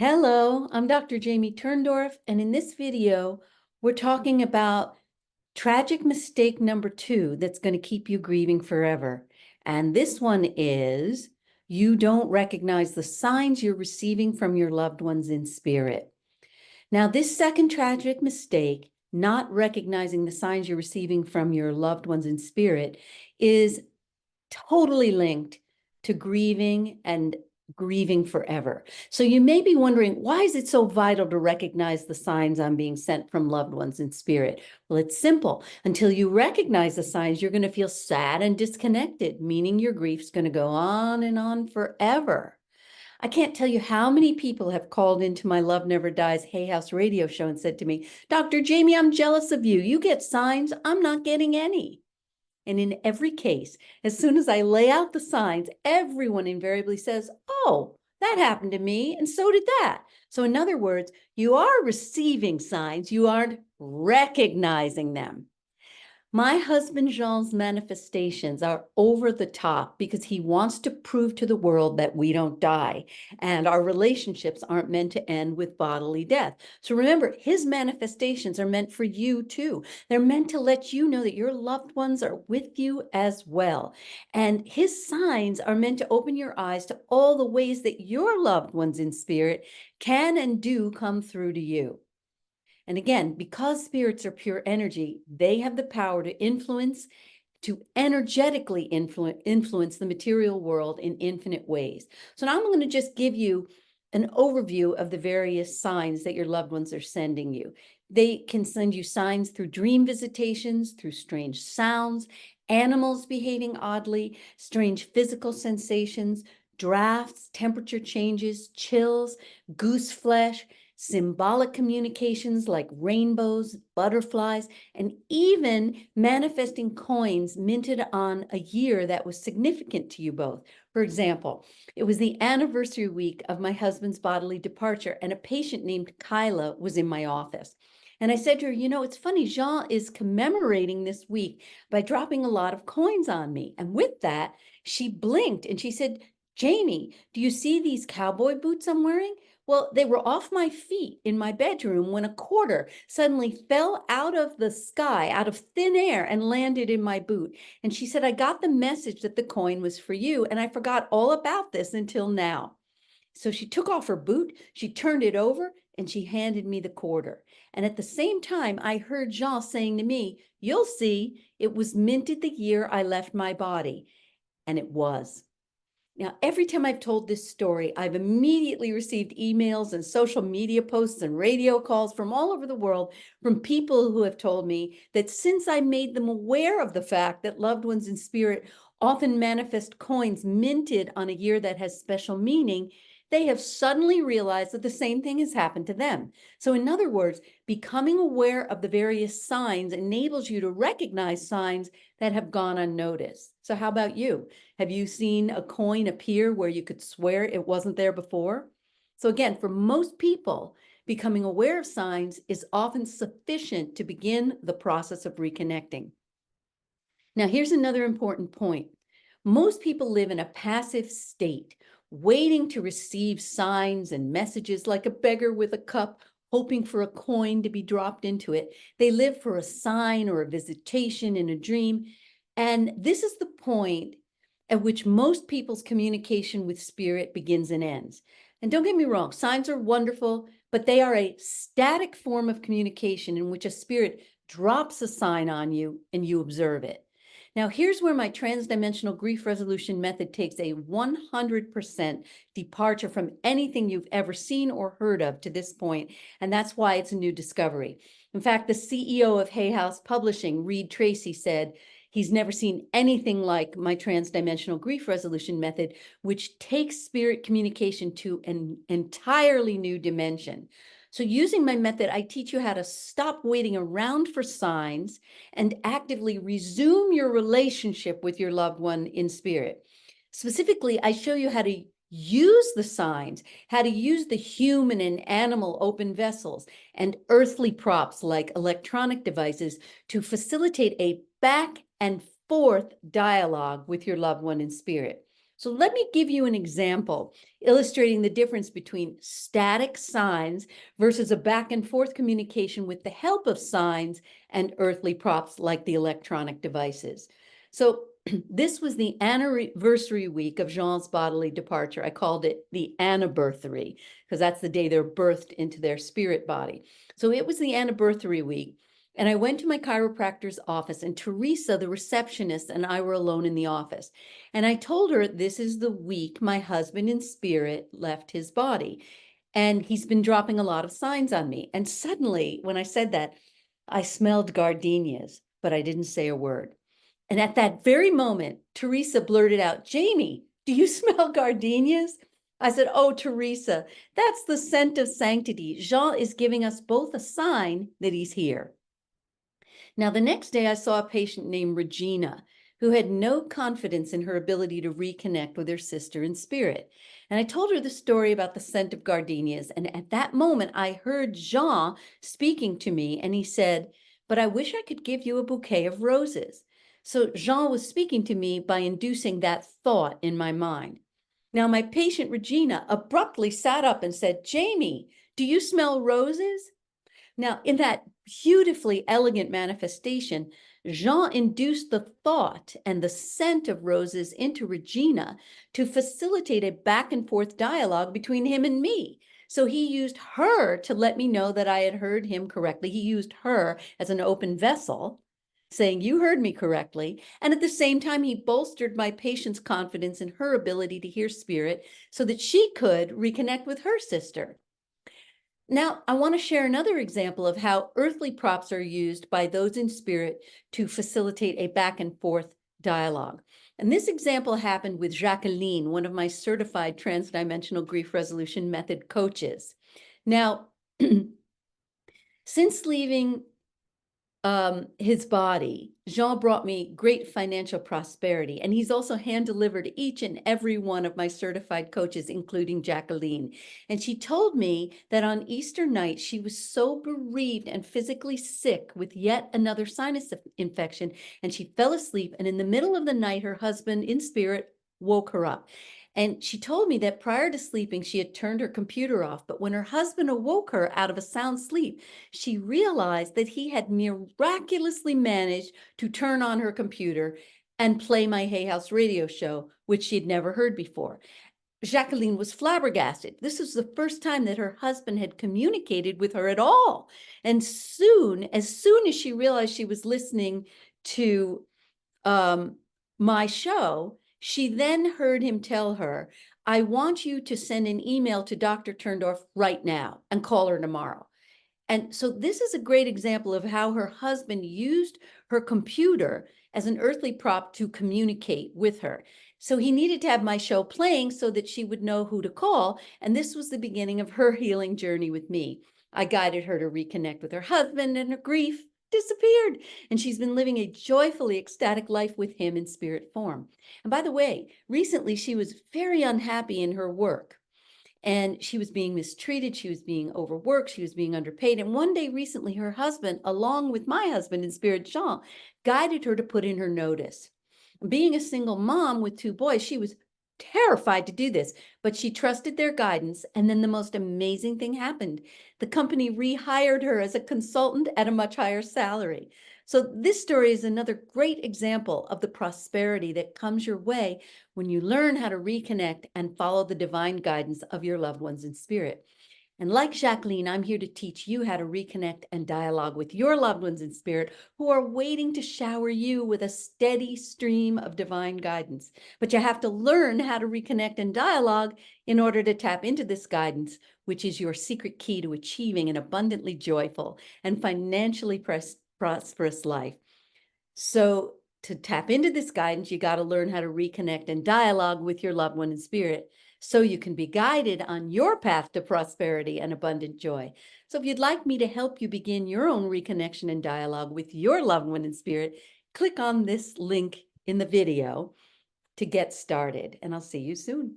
Hello, I'm Dr. Jamie Turndorf, and in this video, we're talking about tragic mistake number 2 that's going to keep you grieving forever. And this one is you don't recognize the signs you're receiving from your loved ones in spirit. Now, this second tragic mistake, not recognizing the signs you're receiving from your loved ones in spirit, is totally linked to grieving and grieving forever. So you may be wondering, why is it so vital to recognize the signs I'm being sent from loved ones in spirit? Well, it's simple. Until you recognize the signs, you're going to feel sad and disconnected, meaning your grief's going to go on and on forever. I can't tell you how many people have called into my Love Never Dies Hay House radio show and said to me, Dr. Jamie, I'm jealous of you. You get signs, I'm not getting any. And in every case, as soon as I lay out the signs, everyone invariably says, oh, that happened to me, and so did that. So in other words, you are receiving signs, you aren't recognizing them. My husband Jean's manifestations are over the top because he wants to prove to the world that we don't die and our relationships aren't meant to end with bodily death. So remember, his manifestations are meant for you too. They're meant to let you know that your loved ones are with you as well. And his signs are meant to open your eyes to all the ways that your loved ones in spirit can and do come through to you. And again, because spirits are pure energy, they have the power to energetically influence the material world in infinite ways. So now I'm going to just give you an overview of the various signs that your loved ones are sending you. They can send you signs through dream visitations, through strange sounds, animals behaving oddly, strange physical sensations, drafts, temperature changes, chills, goose flesh, symbolic communications like rainbows, butterflies, and even manifesting coins minted on a year that was significant to you both. For example, it was the anniversary week of my husband's bodily departure, and a patient named Kyla was in my office. And I said to her, it's funny, Jean is commemorating this week by dropping a lot of coins on me. And with that, she blinked and she said, Jamie, do you see these cowboy boots I'm wearing? Well, they were off my feet in my bedroom when a quarter suddenly fell out of the sky, out of thin air, and landed in my boot. And she said, I got the message that the coin was for you, and I forgot all about this until now. So she took off her boot, she turned it over, and she handed me the quarter. And at the same time, I heard Jean saying to me, you'll see, it was minted the year I left my body. And it was. Now, every time I've told this story, I've immediately received emails and social media posts and radio calls from all over the world from people who have told me that since I made them aware of the fact that loved ones in spirit often manifest coins minted on a year that has special meaning, they have suddenly realized that the same thing has happened to them. So in other words, becoming aware of the various signs enables you to recognize signs that have gone unnoticed. So how about you? Have you seen a coin appear where you could swear it wasn't there before? So again, for most people, becoming aware of signs is often sufficient to begin the process of reconnecting. Now, here's another important point. Most people live in a passive state, waiting to receive signs and messages like a beggar with a cup, hoping for a coin to be dropped into it. They live for a sign or a visitation in a dream. And this is the point at which most people's communication with spirit begins and ends. And don't get me wrong, signs are wonderful, but they are a static form of communication in which a spirit drops a sign on you and you observe it. Now, here's where my transdimensional grief resolution method takes a 100% departure from anything you've ever seen or heard of to this point, and that's why it's a new discovery. In fact, the CEO of Hay House Publishing, Reed Tracy, said he's never seen anything like my transdimensional grief resolution method, which takes spirit communication to an entirely new dimension. So using my method, I teach you how to stop waiting around for signs and actively resume your relationship with your loved one in spirit. Specifically, I show you how to use the signs, how to use the human and animal open vessels and earthly props like electronic devices to facilitate a back and forth dialogue with your loved one in spirit. So let me give you an example illustrating the difference between static signs versus a back and forth communication with the help of signs and earthly props like the electronic devices. So this was the anniversary week of Jean's bodily departure. I called it the anniversary because that's the day they're birthed into their spirit body. So it was the anniversary week. And I went to my chiropractor's office, and Teresa, the receptionist, and I were alone in the office. And I told her this is the week my husband in spirit left his body. And he's been dropping a lot of signs on me. And suddenly, when I said that, I smelled gardenias, but I didn't say a word. And at that very moment, Teresa blurted out, "Jamie, do you smell gardenias?" I said, "Oh, Teresa, that's the scent of sanctity. Jean is giving us both a sign that he's here." Now, the next day, I saw a patient named Regina who had no confidence in her ability to reconnect with her sister in spirit. And I told her the story about the scent of gardenias. And at that moment, I heard Jean speaking to me, and he said, "But I wish I could give you a bouquet of roses." So Jean was speaking to me by inducing that thought in my mind. Now, my patient Regina abruptly sat up and said, "Jamie, do you smell roses?" Now, in that beautifully elegant manifestation, Jean induced the thought and the scent of roses into Regina to facilitate a back and forth dialogue between him and me. So he used her to let me know that I had heard him correctly. He used her as an open vessel, saying, "You heard me correctly." And at the same time, he bolstered my patient's confidence in her ability to hear spirit so that she could reconnect with her sister. Now, I want to share another example of how earthly props are used by those in spirit to facilitate a back and forth dialogue. And this example happened with Jacqueline, one of my certified transdimensional grief resolution method coaches. Now, since leaving his body, Jean brought me great financial prosperity, and he's also hand-delivered each and every one of my certified coaches, including Jacqueline. And she told me that on Easter night, she was so bereaved and physically sick with yet another sinus infection, and she fell asleep, and in the middle of the night, her husband in spirit woke her up. And she told me that prior to sleeping, she had turned her computer off, but when her husband awoke her out of a sound sleep, she realized that he had miraculously managed to turn on her computer and play my Hay House radio show, which she'd never heard before. Jacqueline was flabbergasted. This was the first time that her husband had communicated with her at all. And as soon as she realized she was listening to my show, she then heard him tell her, "I want you to send an email to Dr. Turndorf right now and call her tomorrow." And so this is a great example of how her husband used her computer as an earthly prop to communicate with her. So he needed to have my show playing so that she would know who to call. And this was the beginning of her healing journey with me. I guided her to reconnect with her husband, and her grief disappeared. And she's been living a joyfully ecstatic life with him in spirit form. And by the way, recently she was very unhappy in her work. And she was being mistreated, she was being overworked, she was being underpaid. And one day recently, her husband, along with my husband in spirit, Jean, guided her to put in her notice. Being a single mom with two boys, she was terrified to do this, but she trusted their guidance. And then the most amazing thing happened. The company rehired her as a consultant at a much higher salary. So this story is another great example of the prosperity that comes your way when you learn how to reconnect and follow the divine guidance of your loved ones in spirit. And like Jacqueline, I'm here to teach you how to reconnect and dialogue with your loved ones in spirit who are waiting to shower you with a steady stream of divine guidance. But you have to learn how to reconnect and dialogue in order to tap into this guidance, which is your secret key to achieving an abundantly joyful and financially prosperous life. So to tap into this guidance, you got to learn how to reconnect and dialogue with your loved one in spirit so you can be guided on your path to prosperity and abundant joy. So if you'd like me to help you begin your own reconnection and dialogue with your loved one in spirit, click on this link in the video to get started, and I'll see you soon.